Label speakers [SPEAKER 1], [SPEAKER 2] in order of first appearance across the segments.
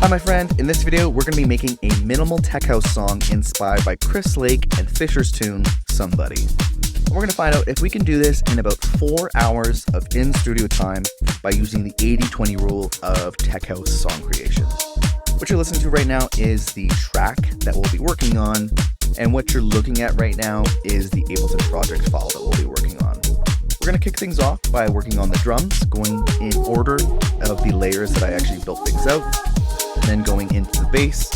[SPEAKER 1] Hi my friend, in this video we're going to be making a minimal tech house song inspired by Chris Lake and Fisher's tune, Somebody. And we're going to find out if we can do this in about 4 hours of in-studio time by using the 80-20 rule of tech house song creation. What you're listening to right now is the track that we'll be working on, and what you're looking at right now is the Ableton project file that we'll be working on. We're going to kick things off by working on the drums, going in order of the layers that I actually built things out, then going into the bass,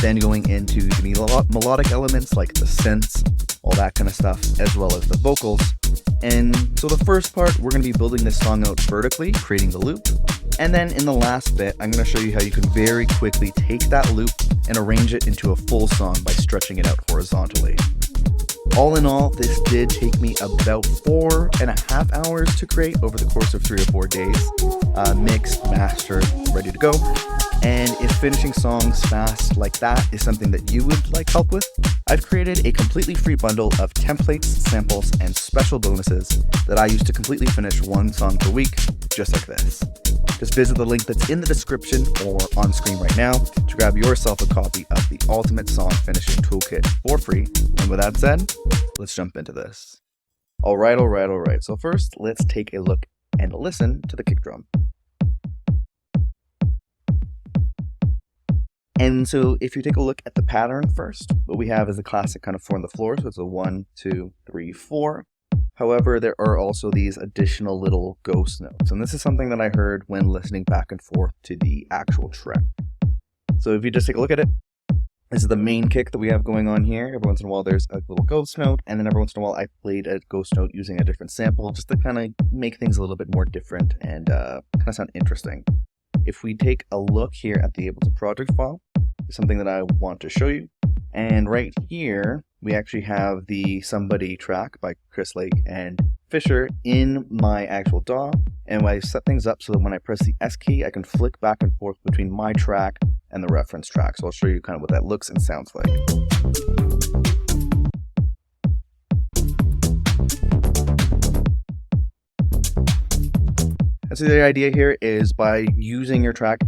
[SPEAKER 1] then going into the melodic elements like the synths, all that kind of stuff, as well as the vocals. And so the first part, we're going to be building this song out vertically, creating the loop. And then in the last bit, I'm going to show you how you can very quickly take that loop and arrange it into a full song by stretching it out horizontally. All in all, this did take me about 4.5 hours to create over the course of 3 or 4 days. Mixed, mastered, ready to go. And if finishing songs fast like that is something that you would like help with, I've created a completely free bundle of templates, samples, and special bonuses that I use to completely finish one song per week, just like this. Just visit the link that's in the description or on screen right now to grab yourself a copy of the Ultimate Song Finishing Toolkit for free. And with that said, let's jump into this. All right. So first, let's take a look and listen to the kick drum. And so if you take a look at the pattern first, what we have is a classic kind of 4 on the floor. So it's a 1, 2, 3, 4. However, there are also these additional little ghost notes. And this is something that I heard when listening back and forth to the actual track. So if you just take a look at it, this is the main kick that we have going on here. Every once in a while there's a little ghost note, and then every once in a while I played a ghost note using a different sample just to kind of make things a little bit more different and kind of sound interesting. If we take a look here at the Ableton project file, it's something that I want to show you. And right here, we actually have the Somebody track by Chris Lake and Fisher in my actual DAW. And I set things up so that when I press the S key, I can flick back and forth between my track and the reference track. So I'll show you kind of what that looks and sounds like. And so the idea here is by using your track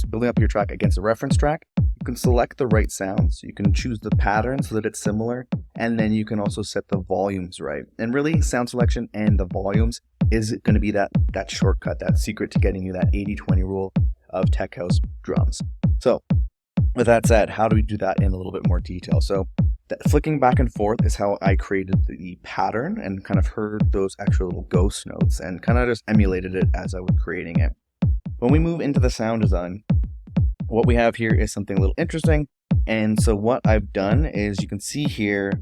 [SPEAKER 1] building up your track against a reference track, you can select the right sounds. You can choose the pattern so that it's similar, and then you can also set the volumes right. And really, sound selection and the volumes is going to be that shortcut, that secret to getting you that 80-20 rule of tech house drums. So with that said, how do we do that in a little bit more detail? So that flicking back and forth is how I created the pattern and kind of heard those extra little ghost notes and kind of just emulated it as I was creating it. When we move into the sound design, what we have here is something a little interesting. And so what I've done is you can see here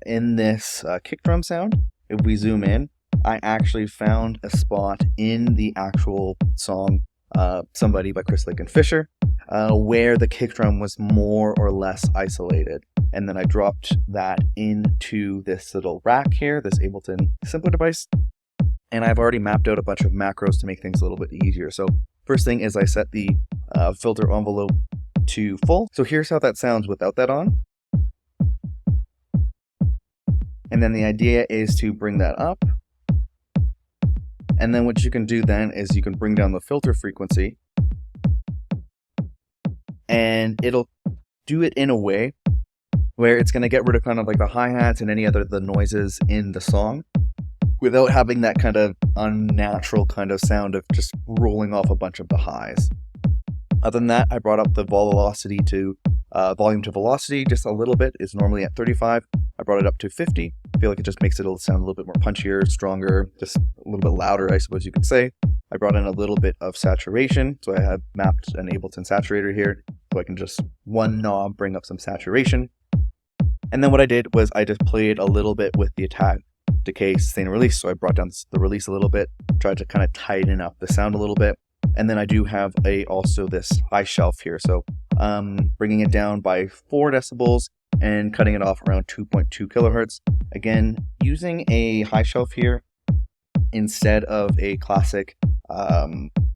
[SPEAKER 1] in this kick drum sound, if we zoom in, I actually found a spot in the actual song Somebody by Chris Lake and Fisher where the kick drum was more or less isolated. And then I dropped that into this little rack here, this Ableton sampler device. And I've already mapped out a bunch of macros to make things a little bit easier. So first thing is I set the filter envelope to full. So here's how that sounds without that on. And then the idea is to bring that up. And then what you can do then is you can bring down the filter frequency, and it'll do it in a way where it's going to get rid of kind of like the hi-hats and any other the noises in the song without having that kind of unnatural kind of sound of just rolling off a bunch of the highs. Other than that, I brought up the velocity to volume to velocity just a little bit. It's normally at 35. I brought it up to 50. I feel like it just makes it sound a little bit more punchier, stronger, just a little bit louder, I suppose you could say. I brought in a little bit of saturation. So I have mapped an Ableton saturator here. So I can just one knob bring up some saturation. And then what I did was I just played a little bit with the attack, decay, sustain, and release. So I brought down the release a little bit, tried to kind of tighten up the sound a little bit. And then I do have also this high shelf here. So bringing it down by 4 decibels and cutting it off around 2.2 kilohertz. Again, using a high shelf here instead of a classic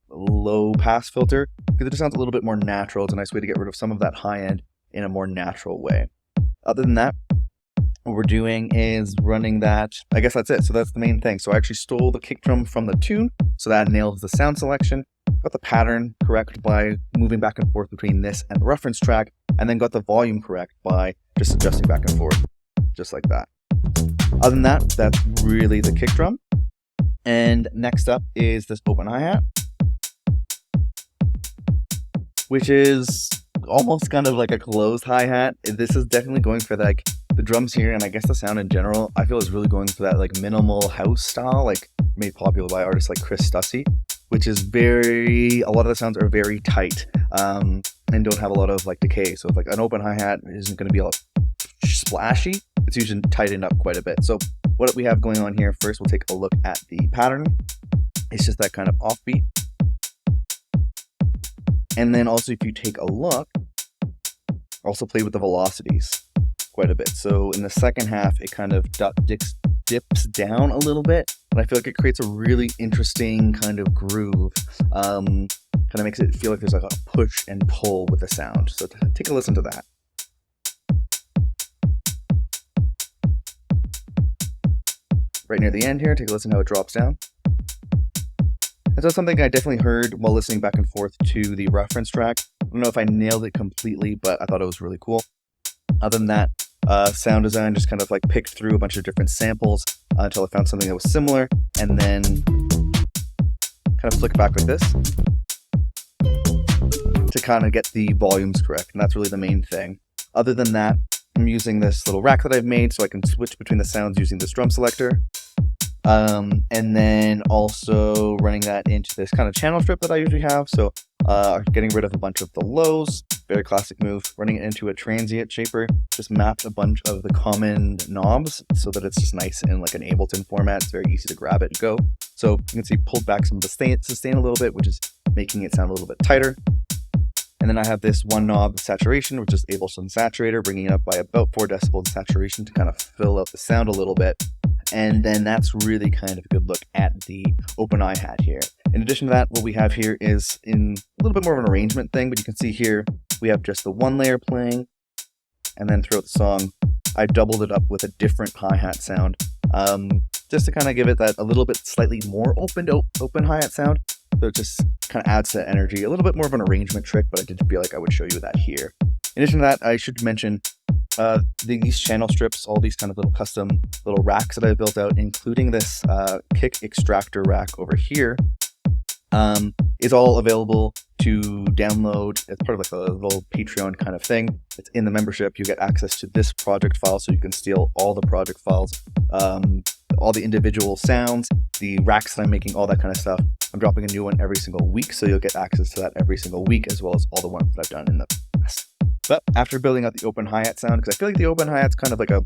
[SPEAKER 1] low pass filter, because it just sounds a little bit more natural. It's a nice way to get rid of some of that high end in a more natural way. Other than that, what we're doing is running that. I guess that's it. So that's the main thing. So I actually stole the kick drum from the tune, so that nails the sound selection. got the pattern correct by moving back and forth between this and the reference track, and then got the volume correct by just adjusting back and forth, just like that. Other than that, that's really the kick drum. And next up is this open hi-hat, which is almost kind of like a closed hi-hat. This is definitely going for like the drums here, and I guess the sound in general, I feel is really going for that like minimal house style, like made popular by artists like Chris Stussy, which is a lot of the sounds are very tight and don't have a lot of like decay. So like an open hi-hat isn't going to be all splashy. It's usually tightened up quite a bit. So what we have going on here, first we'll take a look at the pattern. It's just that kind of offbeat. And then also, if you take a look, also play with the velocities quite a bit. So in the second half, it kind of dips down a little bit, and I feel like it creates a really interesting kind of groove. Kind of makes it feel like there's like a push and pull with the sound. So take a listen to that. Right near the end here, take a listen how it drops down. And so something I definitely heard while listening back and forth to the reference track. I don't know if I nailed it completely, but I thought it was really cool. Other than that, sound design just kind of like picked through a bunch of different samples until I found something that was similar, and then kind of flick back like this to kind of get the volumes correct. And that's really the main thing. Other than that, I'm using this little rack that I've made so I can switch between the sounds using this drum selector. And then also running that into this kind of channel strip that I usually have. So getting rid of a bunch of the lows, very classic move. Running it into a transient shaper, just mapped a bunch of the common knobs so that it's just nice in like an Ableton format. It's very easy to grab it and go. So you can see pulled back some of the sustain a little bit, which is making it sound a little bit tighter. And then I have this one knob saturation, which is Ableton Saturator, bringing it up by about 4 decibels in saturation to kind of fill out the sound a little bit. And then that's really kind of a good look at the open hi-hat here. In addition to that, what we have here is in a little bit more of an arrangement thing, but you can see here we have just the one layer playing, and then throughout the song, I doubled it up with a different hi-hat sound, just to kind of give it that a little bit slightly more open hi-hat sound. So it just kind of adds to energy, a little bit more of an arrangement trick, but I did feel like I would show you that here. In addition to that, I should mention these channel strips, all these kind of little custom little racks that I built out, including this kick extractor rack over here, is all available to download as part of like a little Patreon kind of thing. It's in the membership. You get access to this project file, so you can steal all the project files, all the individual sounds, the racks that I'm making, all that kind of stuff. I'm dropping a new one every single week, so you'll get access to that every single week, as well as all the ones that I've done in the past. But after building out the open hi-hat sound, because I feel like the open hi-hat's kind of like a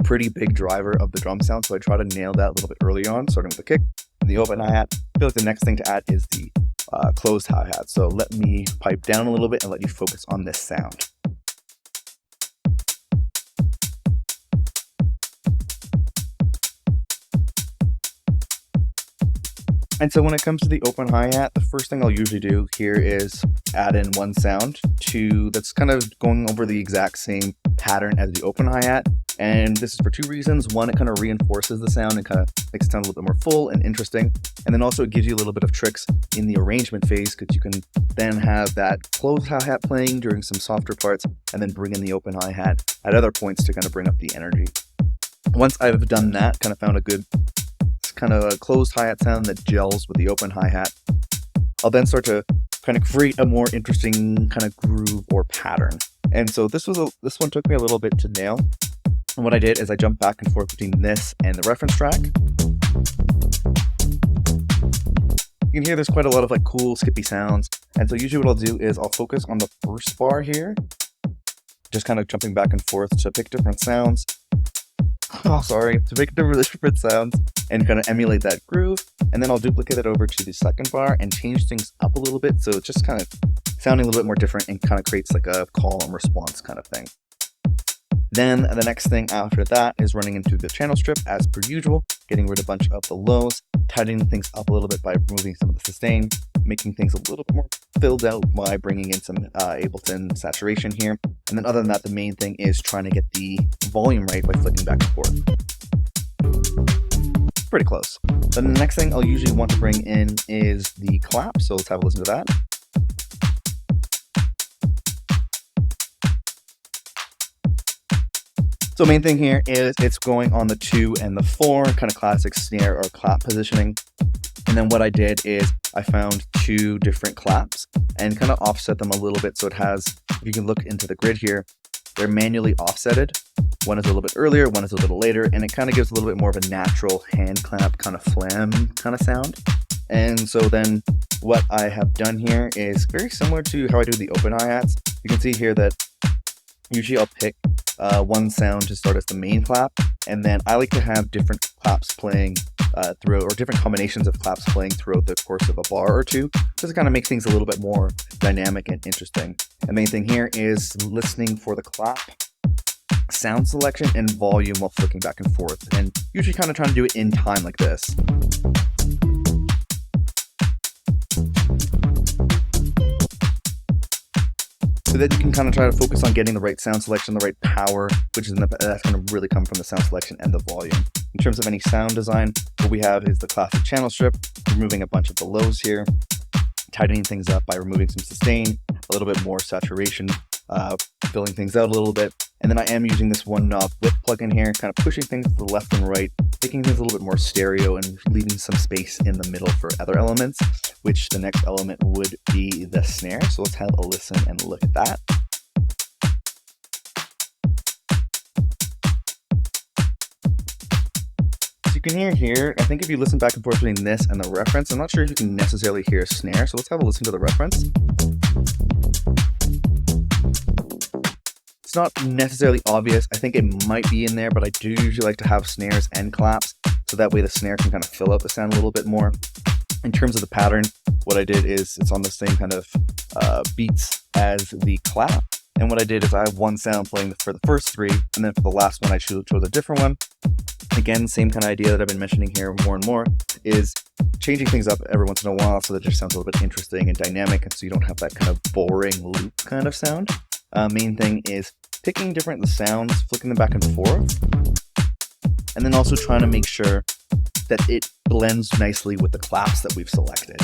[SPEAKER 1] pretty big driver of the drum sound, so I try to nail that a little bit early on, starting with the kick and the open hi-hat. I feel like the next thing to add is the closed hi-hat. So let me pipe down a little bit and let you focus on this sound. And so when it comes to the open hi-hat, the first thing I'll usually do here is add in one sound that's kind of going over the exact same pattern as the open hi-hat. And this is for two reasons. One, it kind of reinforces the sound and kind of makes it sound a little bit more full and interesting. And then also it gives you a little bit of tricks in the arrangement phase, because you can then have that closed hi-hat playing during some softer parts and then bring in the open hi-hat at other points to kind of bring up the energy. Once I've done that, kind of found a good kind of a closed hi-hat sound that gels with the open hi-hat, I'll then start to kind of create a more interesting kind of groove or pattern. And so this one took me a little bit to nail. And what I did is I jumped back and forth between this and the reference track. You can hear there's quite a lot of like cool skippy sounds. And so usually what I'll do is I'll focus on the first bar here, just kind of jumping back and forth to pick different sounds. To make different sounds and kind of emulate that groove. And then I'll duplicate it over to the second bar and change things up a little bit, so it's just kind of sounding a little bit more different and kind of creates like a call and response kind of thing. Then the next thing after that is running into the channel strip as per usual, getting rid of a bunch of the lows, tightening things up a little bit by removing some of the sustain, making things a little bit more filled out by bringing in some Ableton saturation here. And then other than that, the main thing is trying to get the volume right by flicking back and forth. pretty close. Then the next thing I'll usually want to bring in is the clap. So let's have a listen to that. So main thing here is it's going on the 2 and the 4, kind of classic snare or clap positioning. And then what I did is I found 2 different claps and kind of offset them a little bit. So it has, if you can look into the grid here, they're manually offsetted. One is a little bit earlier, one is a little later, and it kind of gives a little bit more of a natural hand clap kind of flam kind of sound. And so then what I have done here is very similar to how I do the open hi-hats. You can see here that usually I'll pick one sound to start as the main clap, and then I like to have different claps playing throughout, or different combinations of claps playing throughout the course of a bar or two, just to kind of make things a little bit more dynamic and interesting. The main thing here is listening for the clap, sound selection, and volume while flicking back and forth, and usually kind of trying to do it in time like this. So that you can kind of try to focus on getting the right sound selection, the right power, which is that's going to really come from the sound selection and the volume. In terms of any sound design, what we have is the classic channel strip, removing a bunch of the lows here, tightening things up by removing some sustain, a little bit more saturation, filling things out a little bit. And then I am using this one knob whip plugin here, kind of pushing things to the left and right, making things a little bit more stereo and leaving some space in the middle for other elements, which the next element would be the snare. So let's have a listen and look at that. So you can hear here, I think if you listen back and forth between this and the reference, I'm not sure if you can necessarily hear a snare. So let's have a listen to the reference. It's not necessarily obvious. I think it might be in there, but I do usually like to have snares and claps, so that way the snare can kind of fill out the sound a little bit more. In terms of the pattern, what I did is it's on the same kind of beats as the clap. And what I did is I have one sound playing for the first 3, and then for the last one I chose a different one. Again, same kind of idea that I've been mentioning here more and more, is changing things up every once in a while so that it just sounds a little bit interesting and dynamic, and so you don't have that kind of boring loop kind of sound. Main thing is picking different sounds, flicking them back and forth, and then also trying to make sure that it blends nicely with the claps that we've selected.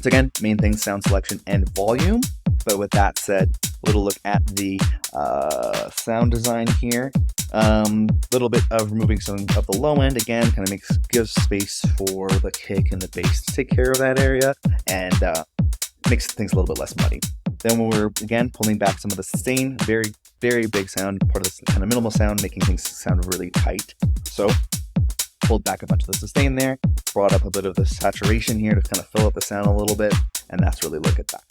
[SPEAKER 1] So again, main thing, sound selection and volume. But with that said, a little look at the sound design here. Little bit of removing some of the low end, again, kind of gives space for the kick and the bass to take care of that area, and makes things a little bit less muddy. Then when we're, again, pulling back some of the sustain, very, very big sound, part of this kind of minimal sound, making things sound really tight. So pulled back a bunch of the sustain there, brought up a bit of the saturation here to kind of fill up the sound a little bit, and that's really look at that.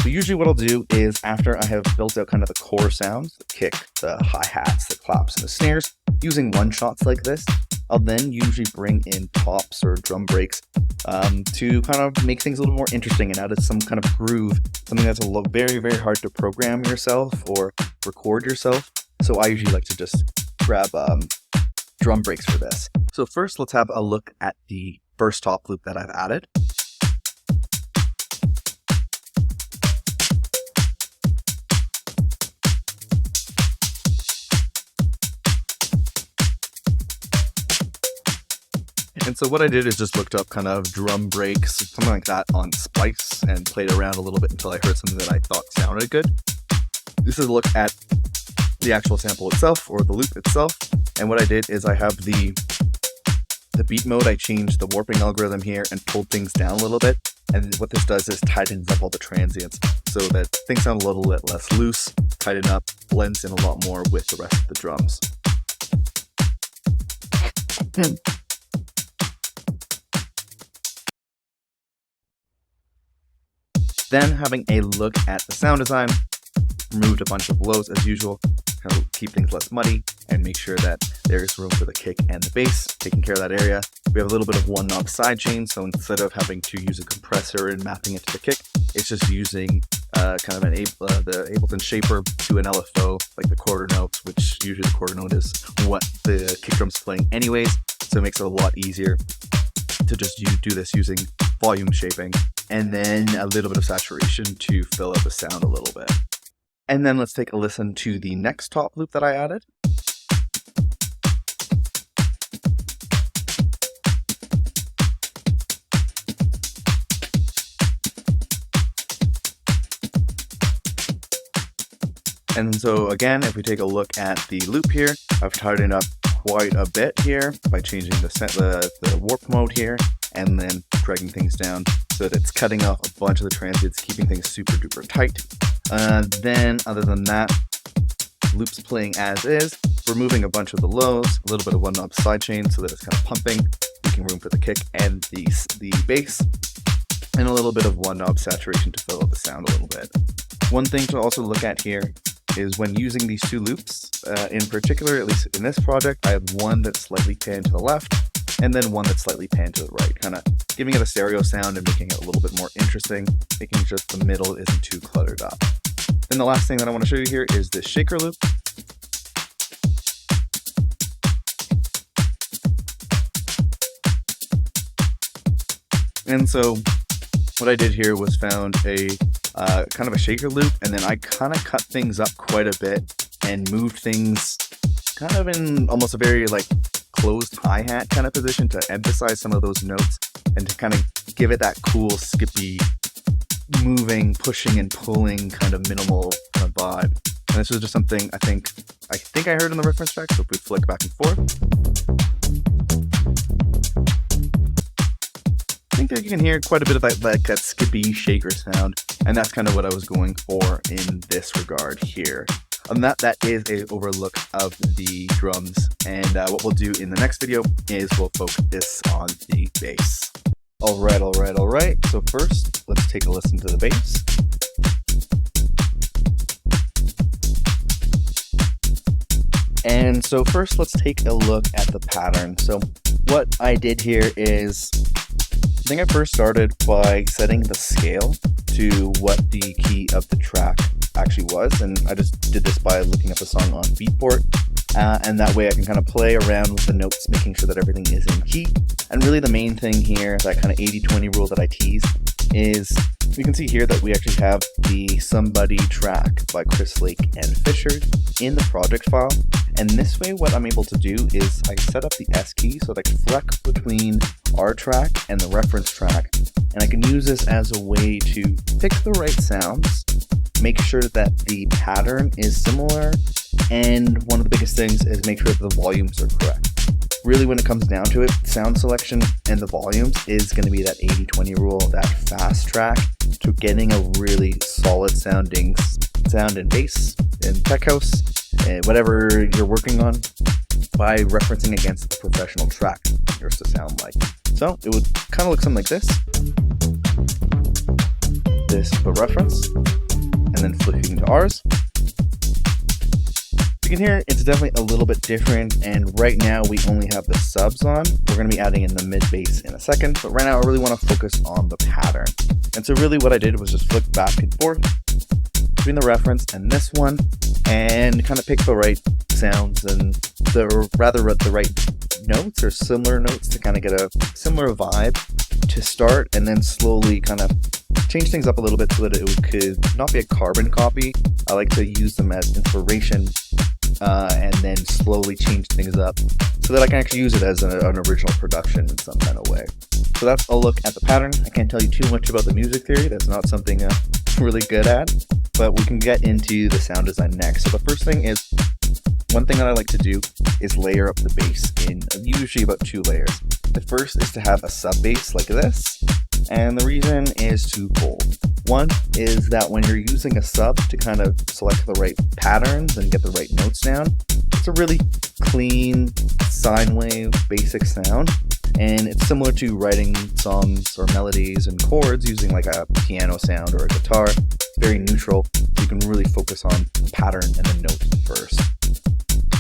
[SPEAKER 1] So usually what I'll do is, after I have built out kind of the core sounds, the kick, the hi-hats, the claps, and the snares, using one-shots like this, I'll then usually bring in tops or drum breaks to kind of make things a little more interesting and add some kind of groove, something that's very, very hard to program yourself or record yourself. So I usually like to just grab drum breaks for this. So first, let's have a look at the first top loop that I've added. And so what I did is just looked up kind of drum breaks, something like that on Splice, and played around a little bit until I heard something that I thought sounded good. This is a look at the actual sample itself, or the loop itself. And what I did is I have the beat mode. I changed the warping algorithm here and pulled things down a little bit. And what this does is tightens up all the transients so that things sound a little bit less loose, tighten up, blends in a lot more with the rest of the drums. Then having a look at the sound design, removed a bunch of lows as usual, kind of keep things less muddy and make sure that there is room for the kick and the bass, taking care of that area. We have a little bit of one knob sidechain, so instead of having to use a compressor and mapping it to the kick, it's just using kind of the Ableton shaper to an LFO, like the quarter notes, which usually the quarter note is what the kick drum's playing anyways, so it makes it a lot easier to just do this using volume shaping, and then a little bit of saturation to fill out the sound a little bit. And then let's take a listen to the next top loop that I added. And so again, if we take a look at the loop here, I've tightened up quite a bit here by changing the warp mode here and then dragging things down so that it's cutting off a bunch of the transients, keeping things super duper tight. Then other than that, loops playing as is, removing a bunch of the lows, a little bit of one knob sidechain so that it's kind of pumping, making room for the kick and the bass, and a little bit of one knob saturation to fill out the sound a little bit. One thing to also look at here is when using these two loops, in particular, at least in this project, I have one that's slightly panned to the left and then one that's slightly panned to the right, kind of giving it a stereo sound and making it a little bit more interesting, making sure the middle isn't too cluttered up. Then the last thing that I want to show you here is this shaker loop. And so what I did here was found a kind of a shaker loop, and then I kind of cut things up quite a bit and moved things kind of in almost a very like closed hi-hat kind of position to emphasize some of those notes and to kind of give it that cool skippy moving, pushing and pulling kind of minimal kind of vibe. And this was just something I think I heard in the reference track, so if we flick back and forth, I think that you can hear quite a bit of that skippy shaker sound, and that's kind of what I was going for in this regard here. And that is a overlook of the drums, and what we'll do in the next video is we'll focus on the bass. Alright, so first let's take a listen to the bass. And so first let's take a look at the pattern. So what I did here is, I think I first started by setting the scale to what the key of the track actually was, and I just did this by looking up a song on Beatport, and that way I can kind of play around with the notes, making sure that everything is in key. And really the main thing here, that kind of 80-20 rule that I tease, is you can see here that we actually have the Somebody track by Chris Lake and Fisher in the project file. And this way what I'm able to do is I set up the S key so that I can flex between our track and the reference track, and I can use this as a way to pick the right sounds, make sure that the pattern is similar, and one of the biggest things is make sure that the volumes are correct. Really, when it comes down to it, sound selection and the volumes is going to be that 80-20 rule, that fast track to getting a really solid sounding sound in bass, in tech house, and whatever you're working on, by referencing against the professional track yours to sound like. So it would kind of look something like this. This the reference, and then flipping to ours. You can hear it's definitely a little bit different, and right now we only have the subs on. We're going to be adding in the mid bass in a second, but right now I really want to focus on the pattern. And so really what I did was just flick back and forth between the reference and this one, and kind of pick the right sounds and the right notes or similar notes to kind of get a similar vibe to start, and then slowly kind of change things up a little bit so that it could not be a carbon copy. I like to use them as inspiration, and then slowly change things up so that I can actually use it as an original production in some kind of way. So that's a look at the pattern. I can't tell you too much about the music theory. That's not something I'm really good at, but we can get into the sound design next. So the first thing is, one thing that I like to do is layer up the bass in usually about 2 layers. The first is to have a sub bass like this, and the reason is twofold. One is that when you're using a sub to kind of select the right patterns and get the right notes down, it's a really clean sine wave basic sound, and it's similar to writing songs or melodies and chords using like a piano sound or a guitar. It's very neutral, so you can really focus on the pattern and the note first.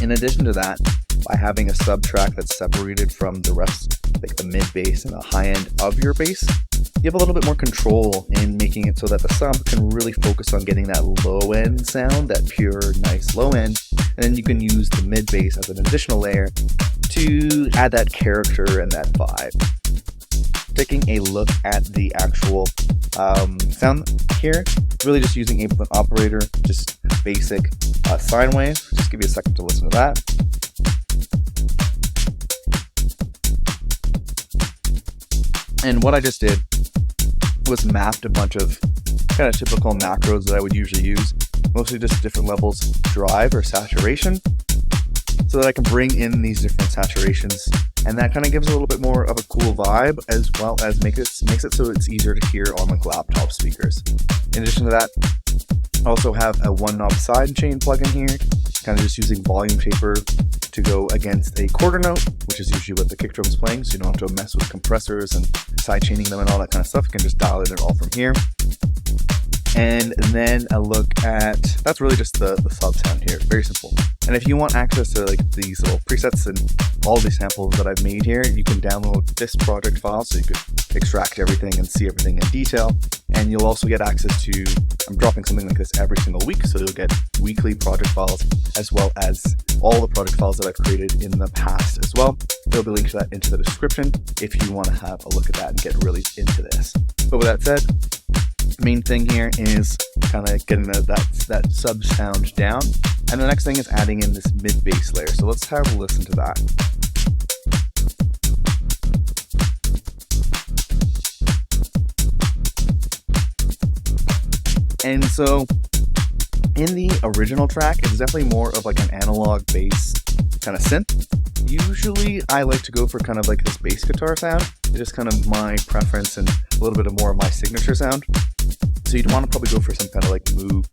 [SPEAKER 1] In addition to that, by having a sub track that's separated from the rest, like the mid bass and the high end of your bass, you have a little bit more control in making it so that the sub can really focus on getting that low end sound, that pure, nice low end, and then you can use the mid bass as an additional layer to add that character and that vibe. Taking a look at the actual sound here, really just using Ableton Operator, just basic sine wave. Just give you a second to listen to that. And what I just did was mapped a bunch of kind of typical macros that I would usually use mostly just different levels of drive or saturation, so that I can bring in these different saturations, and that kind of gives a little bit more of a cool vibe, as well as makes it so it's easier to hear on like laptop speakers. In addition to that, I also have a one knob sidechain plugin here, kind of just using volume taper to go against a quarter note, which is usually what the kick drum's playing, so you don't have to mess with compressors and sidechaining them and all that kind of stuff. You can just dial it all from here. And then a look at, that's really just the sub sound here, very simple. And if you want access to like these little presets and all these samples that I've made here, you can download this project file so you could extract everything and see everything in detail. And you'll also get access to, I'm dropping something like this every single week, so you'll get weekly project files as well as all the project files that I've created in the past as well. There'll be links to that into the description if you want to have a look at that and get really into this. But with that said, the main thing here is kind of getting that sub sound down, and the next thing is adding in this mid bass layer. So let's have a listen to that. And so in the original track, it's definitely more of like an analog bass kind of synth. Usually I like to go for kind of like this bass guitar sound. It's just kind of my preference and a little bit of more of my signature sound. So you'd want to probably go for some kind of like Moog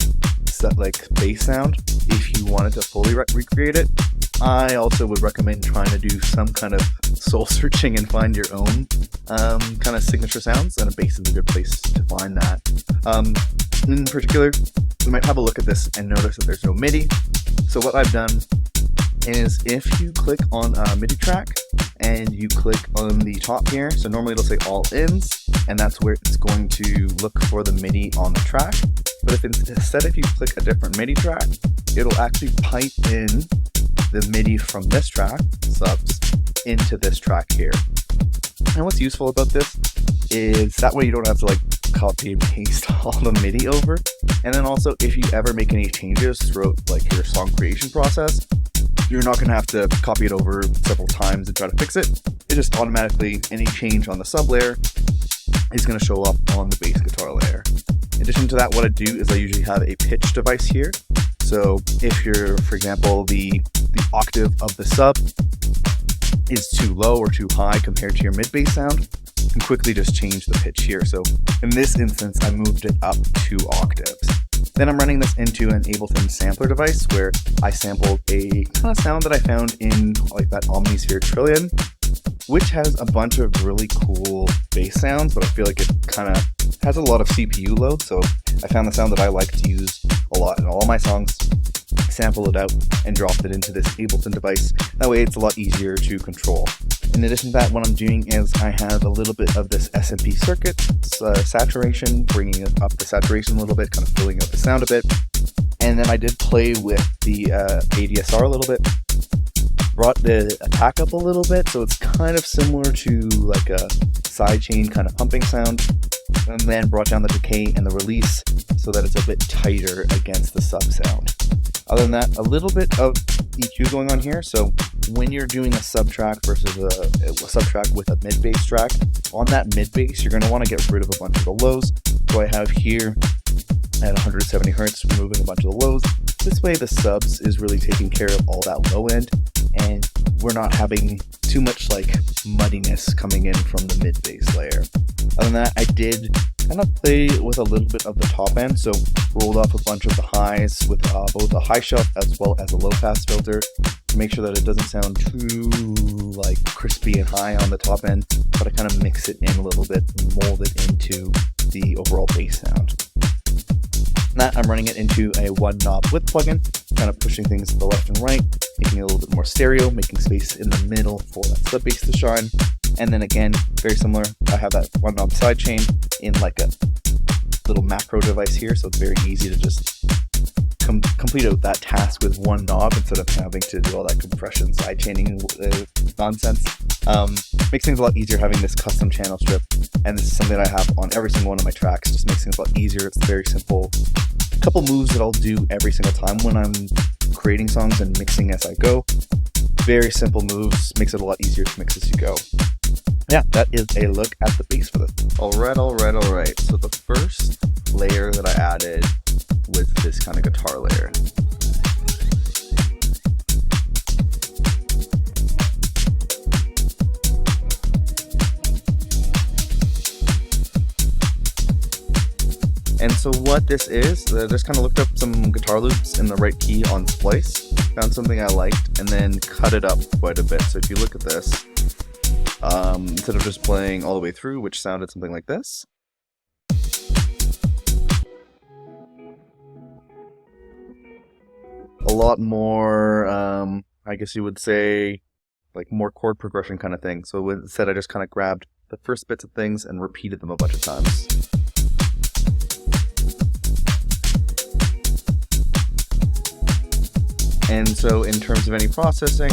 [SPEAKER 1] set like bass sound if you wanted to fully recreate it. I also would recommend trying to do some kind of soul searching and find your own kind of signature sounds, and a bass is a good place to find that. In particular, we might have a look at this and notice that there's no MIDI. So what I've done is if you click on a MIDI track and you click on the top here, so normally it'll say all ins, and that's where it's going to look for the MIDI on the track. But if you click a different MIDI track, it'll actually pipe in the MIDI from this track, subs, into this track here. And what's useful about this is that way you don't have to like copy and paste all the MIDI over. And then also, if you ever make any changes throughout like your song creation process, you're not going to have to copy it over several times and try to fix it. It just automatically, any change on the sub layer is going to show up on the bass guitar layer. In addition to that, what I do is I usually have a pitch device here. So if you're, for example, the octave of the sub is too low or too high compared to your mid bass sound, you can quickly just change the pitch here. So in this instance, I moved it up 2 octaves. Then I'm running this into an Ableton sampler device where I sampled a kind of sound that I found in like that Omnisphere Trillion, which has a bunch of really cool bass sounds, but I feel like it kind of has a lot of CPU load. So I found the sound that I like to use a lot in all my songs, sample it out and drop it into this Ableton device. That way it's a lot easier to control. In addition to that, what I'm doing is I have a little bit of this SMP circuit saturation, bringing up the saturation a little bit, kind of filling out the sound a bit. And then I did play with the ADSR a little bit, brought the attack up a little bit, so it's kind of similar to like a sidechain kind of pumping sound, and then brought down the decay and the release so that it's a bit tighter against the sub sound. Other than that, a little bit of EQ going on here. So when you're doing a sub track versus a sub track with a mid bass track, on that mid bass, you're going to want to get rid of a bunch of the lows. So I have here at 170 hertz, removing a bunch of the lows. This way the subs is really taking care of all that low end, and we're not having too much like muddiness coming in from the mid bass layer. Other than that, I did kind of play with a little bit of the top end, so rolled off a bunch of the highs with both a high shuff as well as a low pass filter to make sure that it doesn't sound too like crispy and high on the top end, but I kind of mix it in a little bit and mold it into the overall bass sound. That I'm running it into a one knob width plugin, kind of pushing things to the left and right, making it a little bit more stereo, making space in the middle for that sub bass to shine. And then again, very similar, I have that one knob sidechain in like a little macro device here, so it's very easy to just complete out that task with one knob instead of having to do all that compression sidechaining nonsense. Makes things a lot easier having this custom channel strip, and this is something I have on every single one of my tracks. Just makes things a lot easier. It's very simple. A couple moves that I'll do every single time when I'm creating songs and mixing as I go. Very simple moves, makes it a lot easier to mix as you go. Yeah, that is a look at the bass for this. Alright. So the first layer that I added with this kind of guitar layer. And so what this is, I just kind of looked up some guitar loops in the right key on Splice, found something I liked, and then cut it up quite a bit. So if you look at this, instead of just playing all the way through, which sounded something like this, a lot more, I guess you would say, like more chord progression kind of thing. So instead I just kind of grabbed the first bits of things and repeated them a bunch of times. And so in terms of any processing,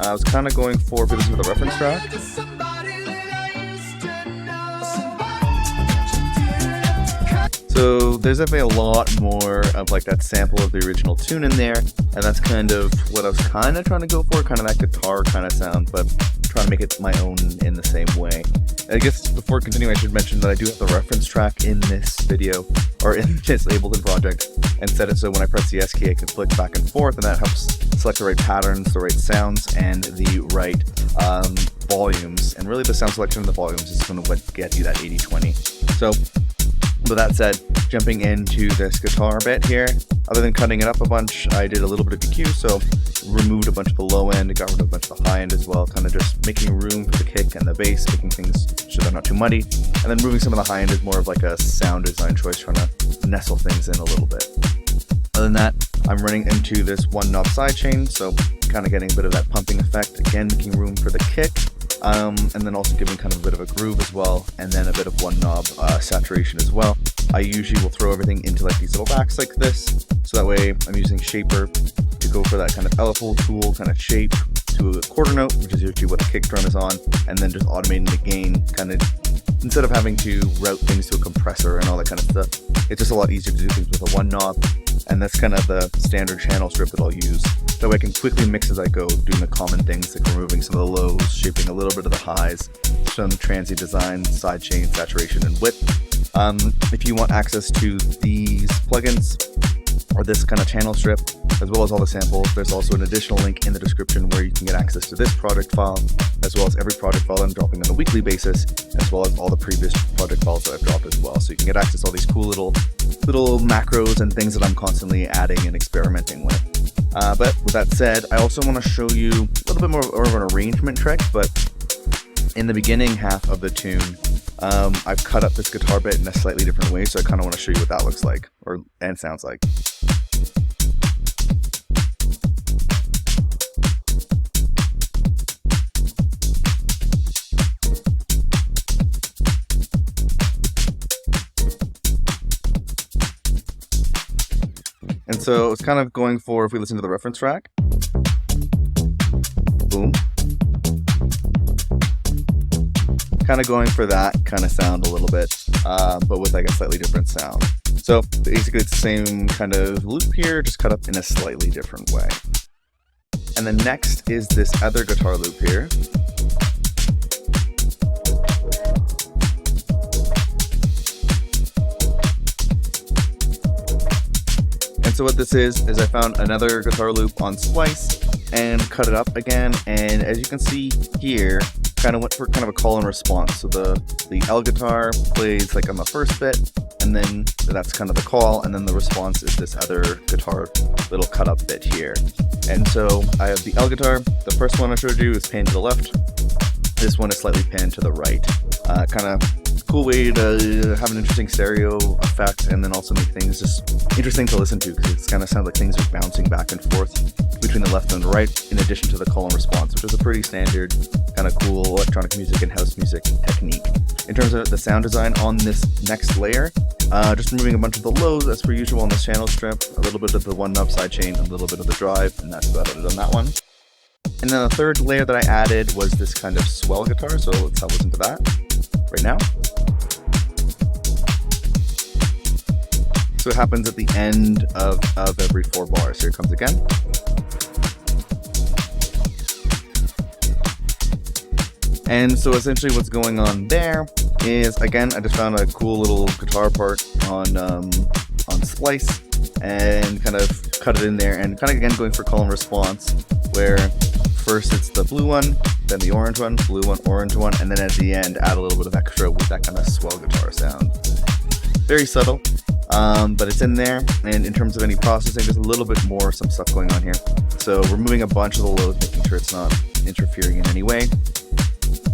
[SPEAKER 1] I was kind of going for, if you listen to the reference track, so there's definitely a lot more of like that sample of the original tune in there, and that's kind of what I was kind of trying to go for, kind of that guitar kind of sound, but trying to make it my own in the same way. I guess before continuing, I should mention that I do have the reference track in this video, or in this Ableton project, and set it so when I press the S key I can flick back and forth, and that helps select the right patterns, the right sounds, and the right volumes. And really the sound selection and the volumes is going to get you that 80-20. So with that said, jumping into this guitar bit here, other than cutting it up a bunch, I did a little bit of EQ, so removed a bunch of the low end, got rid of a bunch of the high end as well, kind of just making room for the kick and the bass, making things so they're not too muddy, and then moving some of the high end is more of like a sound design choice, trying to nestle things in a little bit. Other than that, I'm running into this one knob sidechain, so kind of getting a bit of that pumping effect, again making room for the kick, and then also giving kind of a bit of a groove as well, and then a bit of one knob saturation as well. I usually will throw everything into like these little backs like this, so that way I'm using Shaper to go for that kind of LFO tool kind of shape to a quarter note, which is usually what the kick drum is on, and then just automating the gain, kind of instead of having to route things to a compressor and all that kind of stuff. It's just a lot easier to do things with a one knob, and that's kind of the standard channel strip that I'll use. That way I can quickly mix as I go, doing the common things like removing some of the lows, shaping a little bit of the highs, some transient design, sidechain, saturation, and width. If you want access to these plugins or this kind of channel strip, as well as all the samples, there's also an additional link in the description where you can get access to this project file, as well as every project file I'm dropping on a weekly basis, as well as all the previous project files that I've dropped as well. So you can get access to all these cool little macros and things that I'm constantly adding and experimenting with. But with that said, I also want to show you a little bit more of an arrangement trick, but in the beginning half of the tune, I've cut up this guitar bit in a slightly different way, so I kind of want to show you what that looks like, and sounds like. And so it's kind of going for, if we listen to the reference track, boom, kind of going for that kind of sound a little bit, but with like a slightly different sound. So basically it's the same kind of loop here, just cut up in a slightly different way. And then next is this other guitar loop here. And so what this is I found another guitar loop on Splice and cut it up again, and as you can see here, kind of went for kind of a call and response. So the L guitar plays like on the first bit, and then that's kind of the call, and then the response is this other guitar little cut up bit here. And so I have the L guitar, the first one I showed you is panned to the left, this one is slightly panned to the right. Kind of cool way to have an interesting stereo effect, and then also make things just interesting to listen to, because it kind of sounds like things are bouncing back and forth between the left and the right, in addition to the call and response, which is a pretty standard kind of cool electronic music and house music technique. In terms of the sound design on this next layer, just removing a bunch of the lows as per usual on this channel strip, a little bit of the one knob sidechain, a little bit of the drive, and that's about it on that one. And then the third layer that I added was this kind of swell guitar, so let's have a listen to that right now. So it happens at the end of every 4 bars. Here it comes again. And so essentially what's going on there is, again, I just found a cool little guitar part on Splice, and kind of cut it in there, and kind of again going for call and response, where first it's the blue one, then the orange one, blue one, orange one, and then at the end add a little bit of extra with that kind of swell guitar sound. Very subtle, but it's in there. And in terms of any processing, there's a little bit more, some stuff going on here. So removing a bunch of the lows, making sure it's not interfering in any way.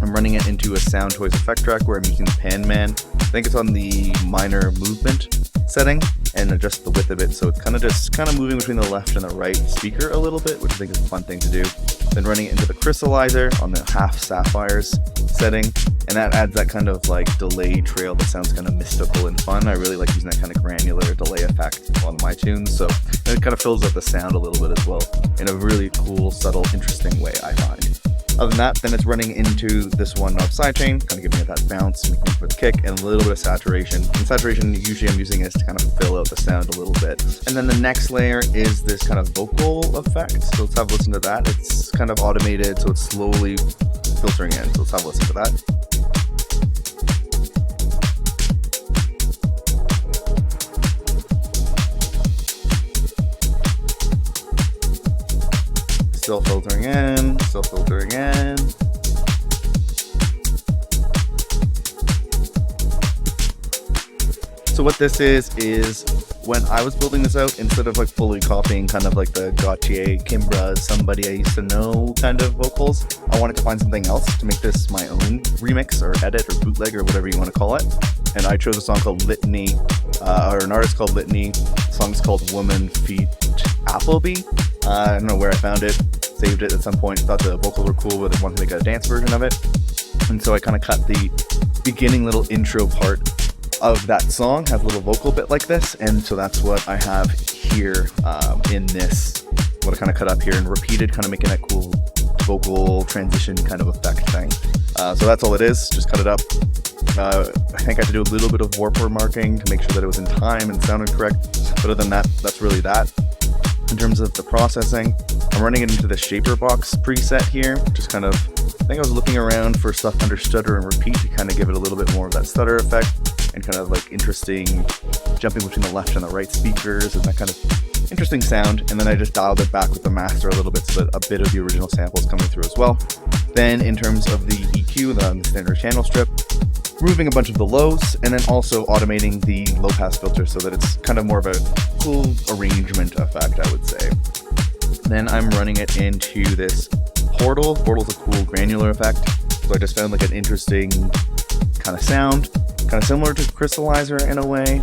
[SPEAKER 1] I'm running it into a Sound Toys effect track where I'm using the Pan Man. I think it's on the minor movement setting, and adjust the width of it, so it's kind of moving between the left and the right speaker a little bit, which I think is a fun thing to do. Then running it into the crystallizer on the half sapphires setting, and that adds that kind of like delay trail that sounds kind of mystical and fun. I really like using that kind of granular delay effect on my tunes, so it kind of fills up the sound a little bit as well in a really cool, subtle, interesting way, I find. Other than that, then it's running into this one knob sidechain, kind of giving it that bounce, making it for the kick, and a little bit of saturation. And saturation, usually I'm using this to kind of fill out the sound a little bit. And then the next layer is this kind of vocal effect. So let's have a listen to that. It's kind of automated, so it's slowly filtering in. So let's have a listen to that. Still filtering in, still filtering in. So what this is when I was building this out, instead of like fully copying kind of like the Gautier, Kimbra, Somebody I Used to Know kind of vocals, I wanted to find something else to make this my own remix or edit or bootleg or whatever you want to call it. And I chose a song called Litany, or an artist called Litany. The song's called Woman Feet Appleby. I don't know where I found it, saved it at some point, thought the vocals were cool, but I wanted to make a dance version of it. And so I kind of cut the beginning little intro part of that song, have a little vocal bit like this, and so that's what I have here in this, what I kind of cut up here and repeated, kind of making that cool vocal transition kind of effect thing. So that's all it is, just cut it up. I think I had to do a little bit of warp marking to make sure that it was in time and sounded correct, but other than that, that's really that. In terms of the processing, I'm running it into the Shaper Box preset here, just kind of, I think I was looking around for stuff under stutter and repeat to kind of give it a little bit more of that stutter effect and kind of like interesting jumping between the left and the right speakers and that kind of interesting sound. And then I just dialed it back with the master a little bit so that a bit of the original samples coming through as well. Then in terms of the EQ, the standard channel strip, removing a bunch of the lows, and then also automating the low pass filter so that it's kind of more of a cool arrangement effect, I would say. Then I'm running it into this Portal. Portal's a cool granular effect, so I just found like an interesting kind of sound, kind of similar to Crystallizer in a way.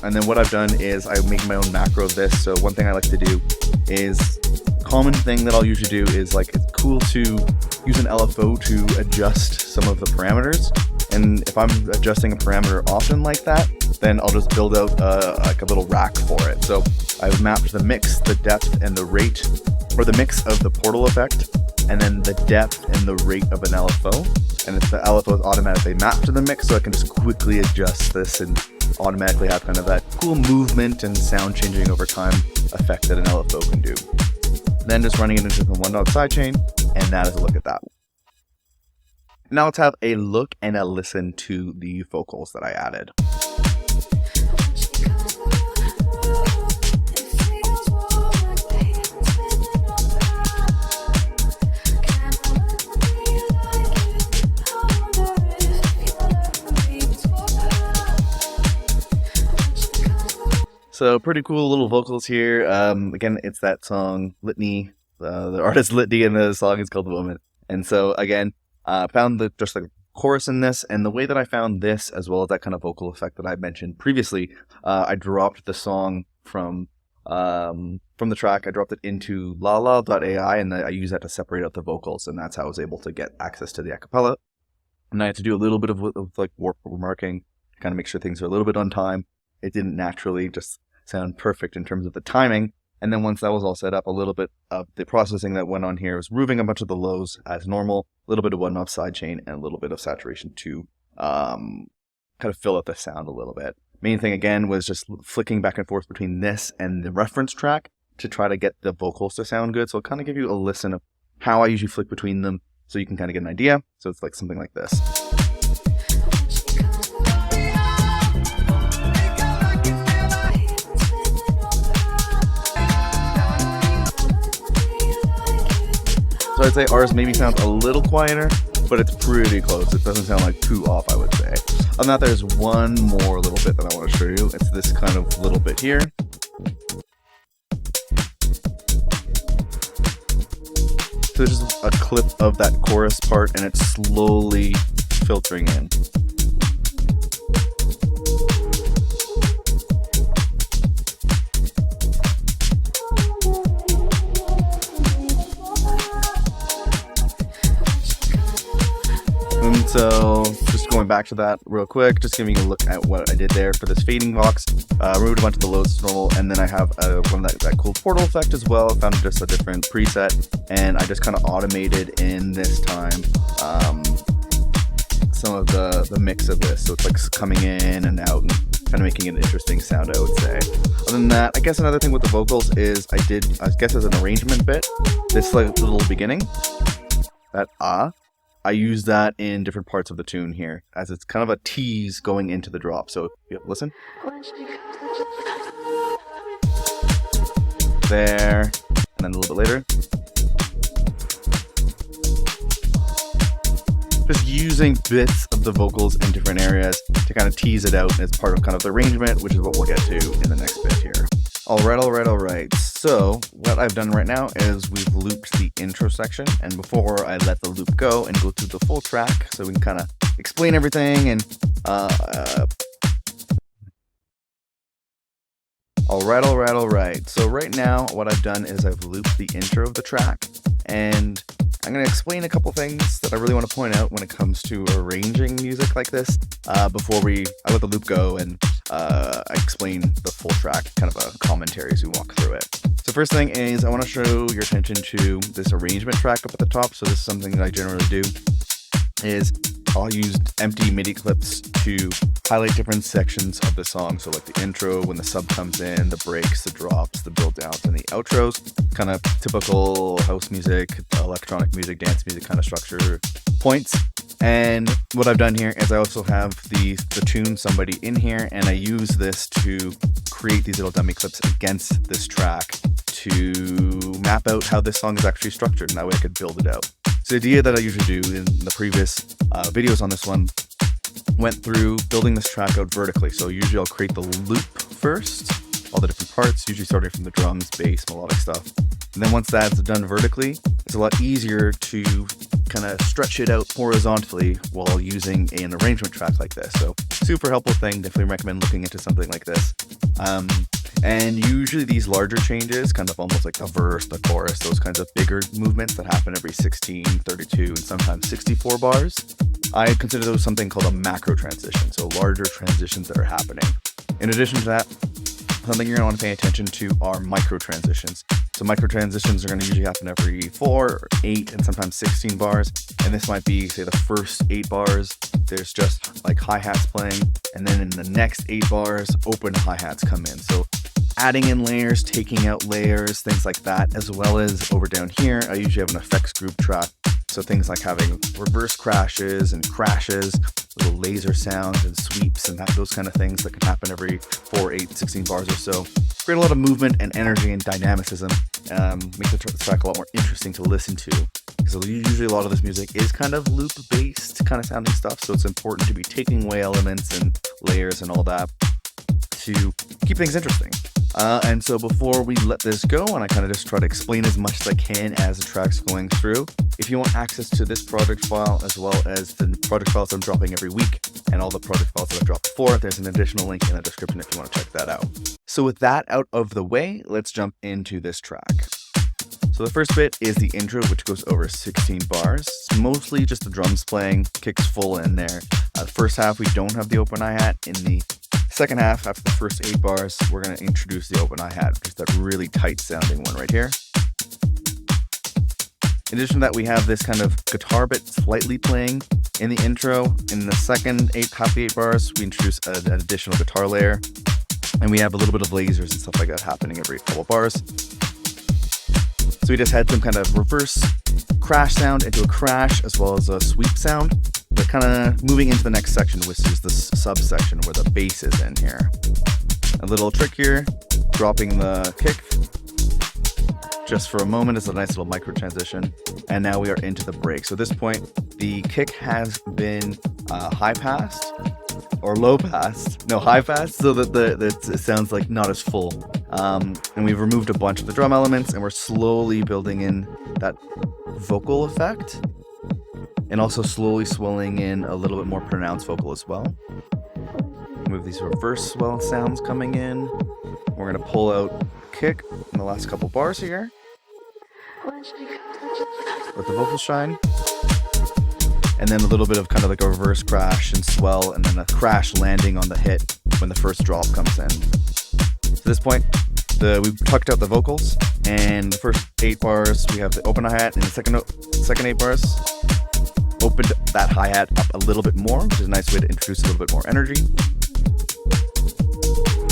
[SPEAKER 1] And then what I've done is I make my own macro of this. So one thing I like to do is, common thing that I'll usually do is like, it's cool to use an LFO to adjust some of the parameters. And if I'm adjusting a parameter often like that, then I'll just build out like a little rack for it. So I've mapped the mix, the depth, and the rate, or the mix of the Portal effect, and then the depth and the rate of an LFO. And if the LFO is automatically mapped to the mix, so I can just quickly adjust this and automatically have kind of that cool movement and sound changing over time effect that an LFO can do. Then just running it into the one knob sidechain, and that is a look at that. Now let's have a look and a listen to the vocals that I added. So pretty cool little vocals here. Again, it's that song Litany, the artist Litany, and the song is called Woman. And so again, found just the chorus in this, and the way that I found this, as well as that kind of vocal effect that I mentioned previously, I dropped the song from the track. I dropped it into lala.ai, and I use that to separate out the vocals, and that's how I was able to get access to the acapella. And I had to do a little bit of like warp marking to kind of make sure things are a little bit on time. It didn't naturally just sound perfect in terms of the timing. And then once that was all set up, a little bit of the processing that went on here was removing a bunch of the lows as normal, a little bit of one knob sidechain, and a little bit of saturation to kind of fill out the sound a little bit. Main thing again was just flicking back and forth between this and the reference track to try to get the vocals to sound good. So I'll kind of give you a listen of how I usually flick between them so you can kind of get an idea. So it's like something like this. So I'd say ours maybe sounds a little quieter, but it's pretty close. It doesn't sound like too off, I would say. Other than that, there's one more little bit that I want to show you. It's this kind of little bit here. So this is a clip of that chorus part, and it's slowly filtering in. And so, just going back to that real quick, just giving you a look at what I did there for this fading box. Removed a bunch of the loads to normal, and then I have one of that cool portal effect as well. I found just a different preset, and I just kind of automated in this time some of the mix of this. So it's like coming in and out and kind of making an interesting sound, I would say. Other than that, I guess another thing with the vocals is I guess as an arrangement bit, this like little beginning, that I use that in different parts of the tune here, as it's kind of a tease going into the drop. So listen. There, and then a little bit later. Just using bits of the vocals in different areas to kind of tease it out as part of kind of the arrangement, which is what we'll get to in the next bit here. Alright. So what I've done right now is we've looped the intro section, and before I let the loop go and go through the full track, so we can kind of explain everything and Alright. So right now what I've done is I've looped the intro of the track, and I'm going to explain a couple things that I really want to point out when it comes to arranging music like this before I let the loop go and I explain the full track, kind of a commentary as we walk through it. So first thing is I want to show your attention to this arrangement track up at the top. So this is something that I generally do, is I'll use empty MIDI clips to highlight different sections of the song. So like the intro, when the sub comes in, the breaks, the drops, the build downs, and the outros. Kind of typical house music, electronic music, dance music kind of structure points. And what I've done here is I also have the tune Somebody in here, and I use this to create these little dummy clips against this track to map out how this song is actually structured, and that way I could build it out. So the idea that I usually do in the previous videos on this one went through building this track out vertically. So usually I'll create the loop first, all the different parts, usually starting from the drums, bass, melodic stuff. And then once that's done vertically, it's a lot easier to kind of stretch it out horizontally while using an arrangement track like this. So super helpful thing, definitely recommend looking into something like this. And usually these larger changes, kind of almost like the verse, the chorus, those kinds of bigger movements that happen every 16, 32, and sometimes 64 bars, I consider those something called a macro transition, so larger transitions that are happening. In addition to that, something you're going to want to pay attention to are micro transitions. So micro transitions are going to usually happen every 4, 8, and sometimes 16 bars. And this might be, say, the first 8 bars, there's just like hi-hats playing. And then in the next 8 bars, open hi-hats come in. So adding in layers, taking out layers, things like that, as well as over down here, I usually have an effects group track. So things like having reverse crashes and crashes, little laser sounds and sweeps and those kind of things that can happen every 4, 8, 16 bars or so. Create a lot of movement and energy and dynamicism. Make the track a lot more interesting to listen to. Because usually a lot of this music is kind of loop-based kind of sounding stuff, so it's important to be taking away elements and layers and all that to keep things interesting. And so before we let this go, and I kind of just try to explain as much as I can as the track's going through, if you want access to this project file as well as the project files I'm dropping every week and all the project files that I've dropped before, there's an additional link in the description if you want to check that out. So with that out of the way, let's jump into this track. So the first bit is the intro, which goes over 16 bars. It's mostly just the drums playing, kicks full in there. The first half, we don't have the open hi-hat. In the second half, after the first 8 bars, we're going to introduce the open hi-hat, which is that really tight sounding one right here. In addition to that, we have this kind of guitar bit slightly playing in the intro. In the second half of the 8 bars, we introduce an additional guitar layer. And we have a little bit of lasers and stuff like that happening every couple bars. So we just had some kind of reverse crash sound into a crash, as well as a sweep sound. But kind of moving into the next section, which is the subsection where the bass is in here. A little trick here, dropping the kick. just for a moment as a nice little micro transition. And now we are into the break. So at this point, the kick has been high passed or low passed. No, high passed, so that it sounds like not as full. And we've removed a bunch of the drum elements, and we're slowly building in that vocal effect, and also slowly swelling in a little bit more pronounced vocal as well. Move these reverse swell sounds coming in. We're going to pull out kick in the last couple bars here. Let the vocals shine. And then a little bit of kind of like a reverse crash and swell, and then a crash landing on the hit when the first drop comes in. So at this point, we've tucked out the vocals, and the first 8 bars, we have the open hi-hat, and the second 8 bars, opened that hi-hat up a little bit more, which is a nice way to introduce a little bit more energy.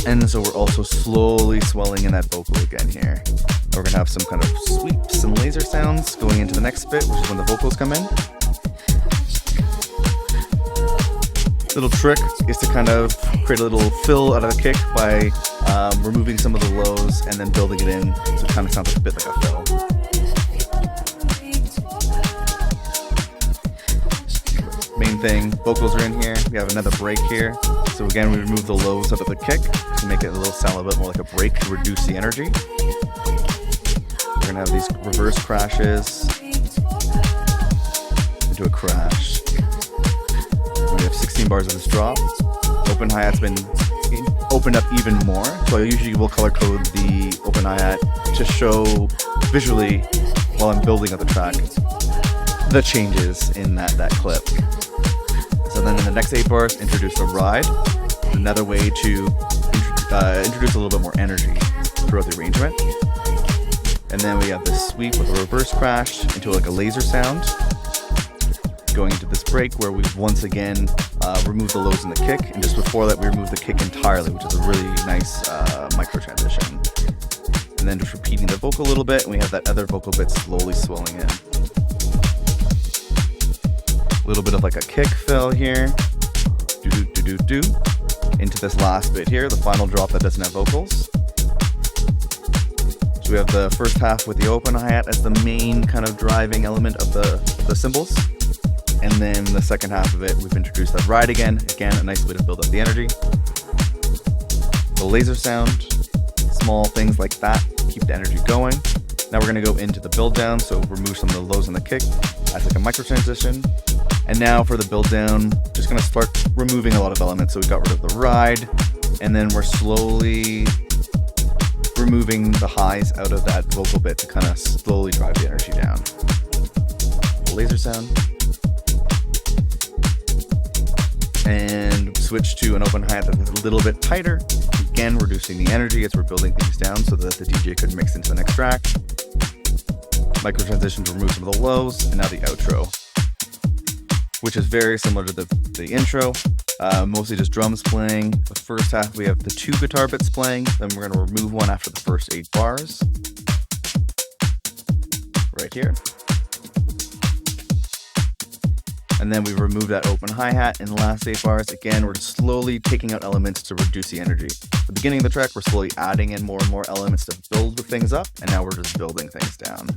[SPEAKER 1] And so we're also slowly swelling in that vocal again here. We're going to have some kind of sweeps and laser sounds going into the next bit, which is when the vocals come in. Little trick is to kind of create a little fill out of the kick by removing some of the lows and then building it in, so it kind of sounds like a bit like a fill. Main thing, vocals are in here. We have another break here. So again, we remove the lows out of the kick to make it a little sound a bit more like a break to reduce the energy. We're gonna have these reverse crashes into a crash. We have 16 bars of this drop. Open hi-hat's been opened up even more. So I usually will color code the open hi-hat to show visually while I'm building up the track the changes in that clip. So then in the next 8 bars, introduce a ride. Another way to introduce a little bit more energy throughout the arrangement. And then we have this sweep with a reverse crash into like a laser sound. Going into this break where we've once again removed the lows in the kick, and just before that we removed the kick entirely, which is a really nice micro transition. And then just repeating the vocal a little bit, and we have that other vocal bit slowly swelling in. A little bit of like a kick fill here, do into this last bit here, the final drop that doesn't have vocals. So we have the first half with the open hi-hat as the main kind of driving element of the cymbals. And then the second half of it, we've introduced that ride again. Again, a nice way to build up the energy. The laser sound, small things like that, keep the energy going. Now we're gonna go into the build down, so remove some of the lows in the kick as like a micro transition. And now for the build down, just gonna start removing a lot of elements. So we got rid of the ride, and then we're slowly removing the highs out of that vocal bit to kind of slowly drive the energy down. Laser sound. And switch to an open hi-hat that's a little bit tighter. Again, reducing the energy as we're building things down so that the DJ could mix into the next track. Micro transition to remove some of the lows, and now the outro, which is very similar to the intro. Mostly just drums playing. The first half we have the 2 guitar bits playing, then we're going to remove one after the first 8 bars. Right here. And then we remove that open hi-hat in the last 8 bars. Again, we're slowly taking out elements to reduce the energy. At the beginning of the track, we're slowly adding in more and more elements to build the things up, and now we're just building things down.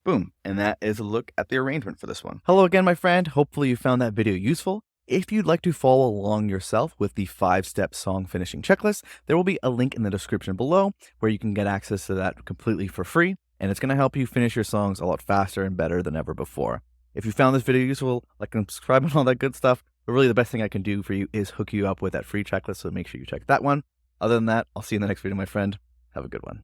[SPEAKER 1] Boom, and that is a look at the arrangement for this one. Hello again, my friend. Hopefully you found that video useful. If you'd like to follow along yourself with the 5-step song finishing checklist, there will be a link in the description below where you can get access to that completely for free. And it's going to help you finish your songs a lot faster and better than ever before. If you found this video useful, like and subscribe and all that good stuff. But really the best thing I can do for you is hook you up with that free checklist, so make sure you check that one. Other than that, I'll see you in the next video, my friend. Have a good one.